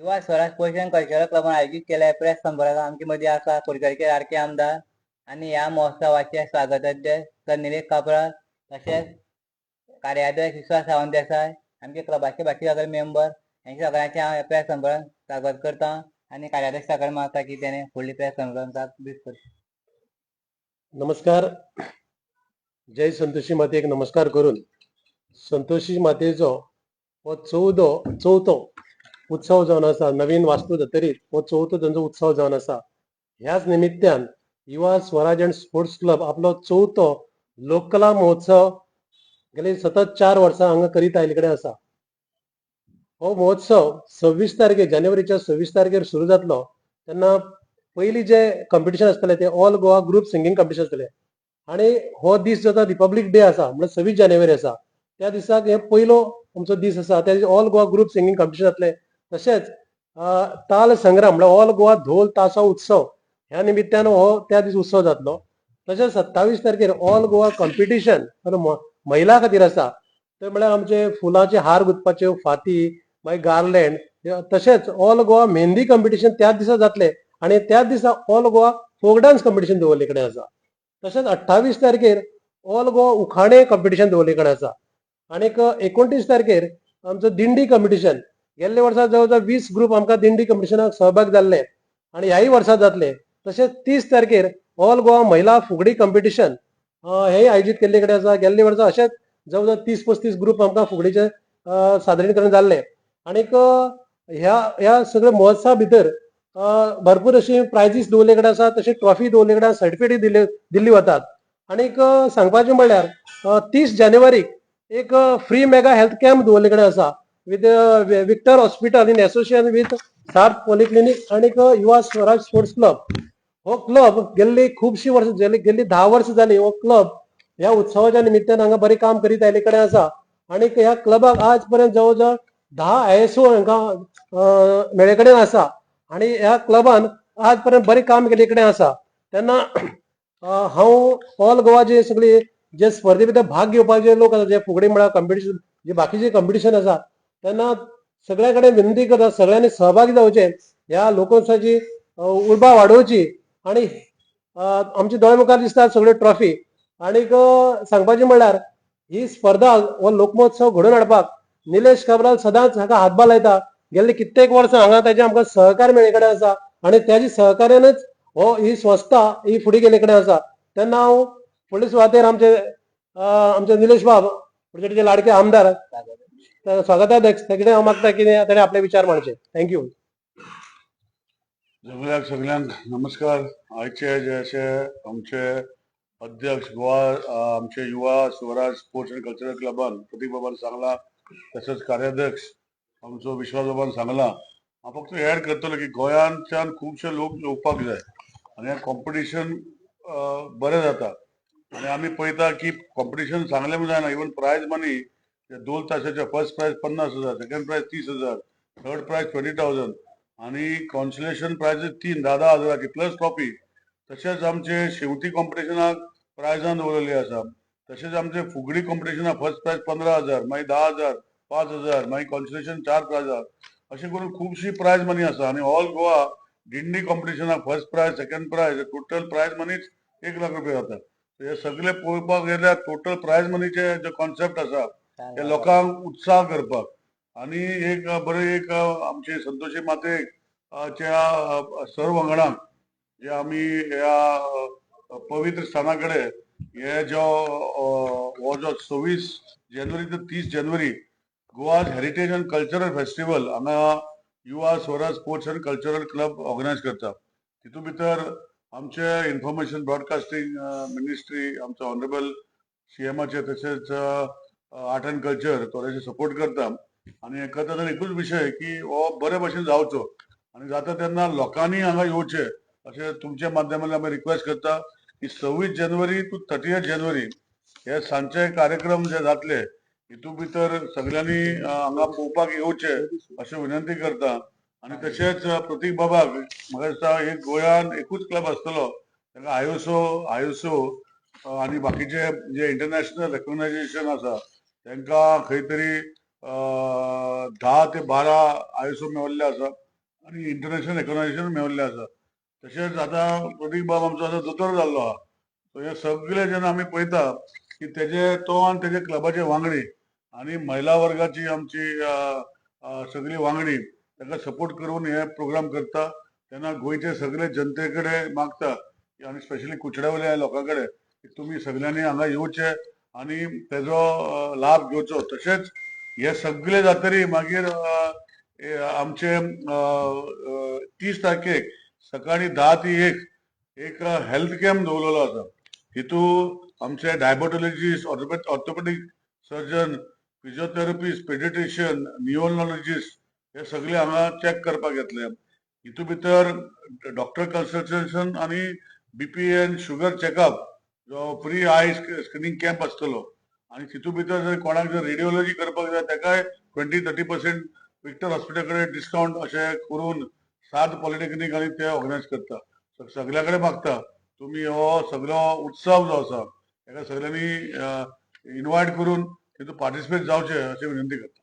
युवा स्वराज पोषण कल्चरल क्लबान आयोजित केल्या प्रेस संपर्कात आमचे मध्ये आसा कुडचडके आरके आमदार आणि ह्या महोत्सवाचे स्वागताध्यक्ष निलेश कापराल तसेच कार्याध्यक्ष विश्वास सावंत देसाय आमचे क्लबाचे बाकी सगळे मेंबर यांच्या सगळ्यांचे हांव प्रेस संपर्कात स्वागत करता आणि कार्याध्यक्ष सगळे मागता की त्याने फुडली प्रेस संपर्कात ब्रीफ करता. नमस्कार. जय संतोषी मातेक नमस्कार करून संतोषी मातेचो हो चवथो उत्सव जावन आसा. नवीन वास्तू जातरीत हो चवथो तांचो उत्सव जावन आसा. ह्याच निमित्तान युवा स्वराज अँड स्पोर्ट्स क्लब आपलो चवथो लोककला महोत्सव गेली सतत 4 वर्सां हांगा करीत आयले कडेन आसा. हो महोत्सव 26 तारखेर जानेवारीच्या 26 तारखेर सुरू जातलो. तेन्ना पयलीं जे कॉम्पिटिशन आसतले ते all Goa group singing competition आसतले आणि हो दीस जो रिपब्लीक डे आसा म्हणजे 26 जानेवारी आसा त्या दिसाक हे पयलो आमचो दीस आसा. त्या all Goa group singing competition जातले. तशेंच ताल संग्राम म्हणजे ऑल गोवा धोल तासो उत्सव ह्या निमित्तान हो त्या दीस उत्सव जातलो. तशेंच 27 तारखेर ऑल गोवा कॉम्पिटिशन महिला खातीर आसा. ते म्हळ्यार आमचे फुलांचे हार गुंथपाच्यो फाती मागीर गार्लँड तशेंच ऑल गोवा मेहंदी कॉम्पिटिशन त्याच दिसा जातले आणि त्याच दिसा all Goa folk dance competition दवरले कडेन आसा. तशेंच 28 तारखेर ऑल गोवा उखाणे कॉम्पिटिशन दवरले कडेन आसा. आनीक 29 तारखेर आमचो दिंडी कॉम्पिटिशन गेल्ले वर्सा जवळ जवळ 20 ग्रुप आमकां दिंडी कॉम्पिटिशनाक सहभाग जाल्ले आणि ह्याय वर्सा जातले. तशेंच 30 तारखेर ऑल गोवा महिला फुगडी कॉम्पिटिशन हे आयोजीत केल्ले कडेन आसा. गेल्ले वर्सा अशेंच जवळ जवळ 30-35 ग्रुप आमकां फुगडीचे सादरीकरण जाल्ले. आनीक ह्या सगळ्या महोत्सवा भितर भरपूर अशी प्रायजीस दवरले कडेन आसा. तशी ट्रॉफी दवरले कडेन सर्टिफिकेट दिल्ली वतात. आनीक सांगपाचें म्हणल्यार 30 जानेवारीक एक फ्री मेगा हेल्थ कॅम्प दवरले कडेन आसा with Victor hospital in association with Sarth polyclinic आनीक युवा स्वराज स्पोर्ट्स क्लब. हो क्लब गेल्ली खुबशीं वर्सां गेल्ली 10 वर्सां जाली हो क्लब ह्या उत्सवाच्या निमित्तान हांगा बरें काम करीत आयले कडेन आसा. आनीक ह्या क्लबाक आज पर्यंत जवळ जवळ 10 ISO हांकां मेळे कडेन आसा आणि ह्या क्लबान आज पर्यंत बरें काम केले कडेन आसा. तेन्ना हांव ऑल गोवा जे सगळे जे स्पर्धे भितर भाग घेवपाचे लोक आसा जे फुगडी म्हळ्यार कॉम्पिटिशन जे बाकीचे कॉम्पिटिशन आसा तेन्ना सगळ्या कडेन विनंती करता सगळ्यांनी सहभागी जावचे. ह्या लोकोत्सवाची उर्बा वाडोवची आणि आमचे दोळे मुखार दिसता सगळ्यो ट्रॉफी. आनीक सांगपाचें म्हणल्यार ही स्पर्धा हो लोकमहोत्सव घडोवन हाडपाक निलेश काब्राल सदांच हाका हातभार लायता. गेल्ले कित्येक वर्सां हांगा ताचे आमकां सहकार मेळे कडेन आसा आणि त्याच्या सहकार्यानच ही संस्था ही फुडें गेले कडेन आसा. तेन्ना हांव फुडले सुवातेर आमचे निलेश बाब म्हणजे लाडके आमदार स्वागताध्यक्ष तेकडे हांव मागता की ताणें आपले विचार मांडचे. थँक्यू. सगळ्यांक नमस्कार. आयचे जे अशे आमचे अध्यक्ष गोवा आमचे युवा स्वराज स्पोर्ट्स अँड कल्चरल क्लबान प्रतीक बाबान सांगला तसेच कार्याध्यक्ष आमचो विश्वास बाबान सांगला. हांव फक्त एड करतलो की गोंयांच्यान खुबशे लोक येवपाक जाय आनी हें कॉम्पिटिशन बरें जाता आनी आमी पळयता की कॉम्पिटिशन सांगलें म्हणून जायना. इवन प्रायज मनी दोन तासाचे first prize 50,000, second prize 30,000, third prize 20,000 आणि कॉन्सोलेशन प्रायज 10,000 हजाराची प्लस ट्रॉफी. तशेंच आमचे शेवटी कॉम्पिटिशनाक प्रायजां दवरलेली आसा. तशेंच आमचे फुगडी कॉम्पिटिशनाक फर्स्ट प्रायज 15,000, मागीर 10,000, 5,000, मागीर कॉन्सोलेशन 4 प्रायजां अशें करून खुबशी प्रायज मनी आसा. आनी ऑल गोवा दिंडी कॉम्पिटिशनाक first prize second prize total prize मनीच 1 लाख रुपया जाता. हे सगळे पळोवपाक गेल्यार टोटल प्रायज मनीचे जे कॉन्सेप्ट आसा ते लोकांक उत्साह करपाक आणि एक बरें एक आमचे संतोषी मातेक सर्व वांगडांक जे आमी ह्या पवित्र स्थाना कडेन हे जो हो जो 26 जानेवारी ते 30 जानेवारी Goa heritage and cultural festival हांगा Yuva Swaraj sports and cultural club organise करता. तितून भितर आमचे इन्फॉर्मेशन ब्रॉडकास्टिंग मिनिस्ट्री आमचे ऑनरेबल CMचे तशेंच आर्ट अँड कल्चर थोडेशे सपोर्ट करता. आनी करता तेन्ना एकूच विशय की हो बरे भशेन जावचो आनी जाता तेन्ना लोकांनी हांगा येवचे अशें तुमच्या माध्यमांतल्यान आमी रिक्वेस्ट करता की 26 जानेवारी टू 30 जानेवारी हे सांजचे कार्यक्रम जे जातले हितून भितर सगळ्यांनी हांगा पळोवपाक येवचे अशें विनंती करता. आनी तशेंच प्रतीक बाबाक म्हाका दिसता एक गोंयान एकूच क्लब आसतलो ताका ISO आनी बाकीचे जे इंटरनॅशनल रेकॉग्नायजेशन आसा तांकां खंय तरी 10 ते 12 ISO मेळिल्ले आसा. आनी इंटरनॅशनल रिकॉग्नायझेशन मेळिल्लें आसा. तशेंच आतां प्रदीप बाब आमचो आतां दोतोर जाल्लो आहा. सो हे सगळे जेन्ना आमी पळयता की तो आनी तेजे क्लबाचे वांगडी आनी महिला वर्गाची आमची सगळी वांगडी ताका सपोर्ट करून हे प्रोग्राम करता तेन्ना गोंयचे सगळे जनते कडेन मागता आनी स्पेशली कुचड्यावयल्या लोकां कडेन की तुमी सगळ्यांनी हांगा येवचे आनी तेजो लाभ घेवचो. तशेंच हे सगळे जातरी मागीर आमचे 30 तारखेक सकाळी 10 ते 1 एक हेल्थ कॅम्प दवरलेलो आसा. हितून आमचे diabetologist, orthopaedic surgeon, physiotherapist, paediatrician, neurologist हे सगळे हांगा चॅक करपाक येतले. हितून भितर डॉक्टर कन्सल्टेशन आनी बीपी एंड शुगर चॅकअप जो फ्री आय स्क्रिनींग कॅम्प आसतलो आनी तितून भितर जर कोणाक जर रेडिओलॉजी करपाक जाय ताकाय 20-30% विक्टर हॉस्पिटल कडेन डिस्कावंट अशें करून सात पॉलिटेक्निक आनी ते ऑर्गनायज करता. सगळ्या कडेन मागता तुम्ही हो सगळो उत्सव जो आसा ताका सगळ्यांनी इन्वायट करून तितून पार्टिसिपेट जावचे अशी विनंती करता.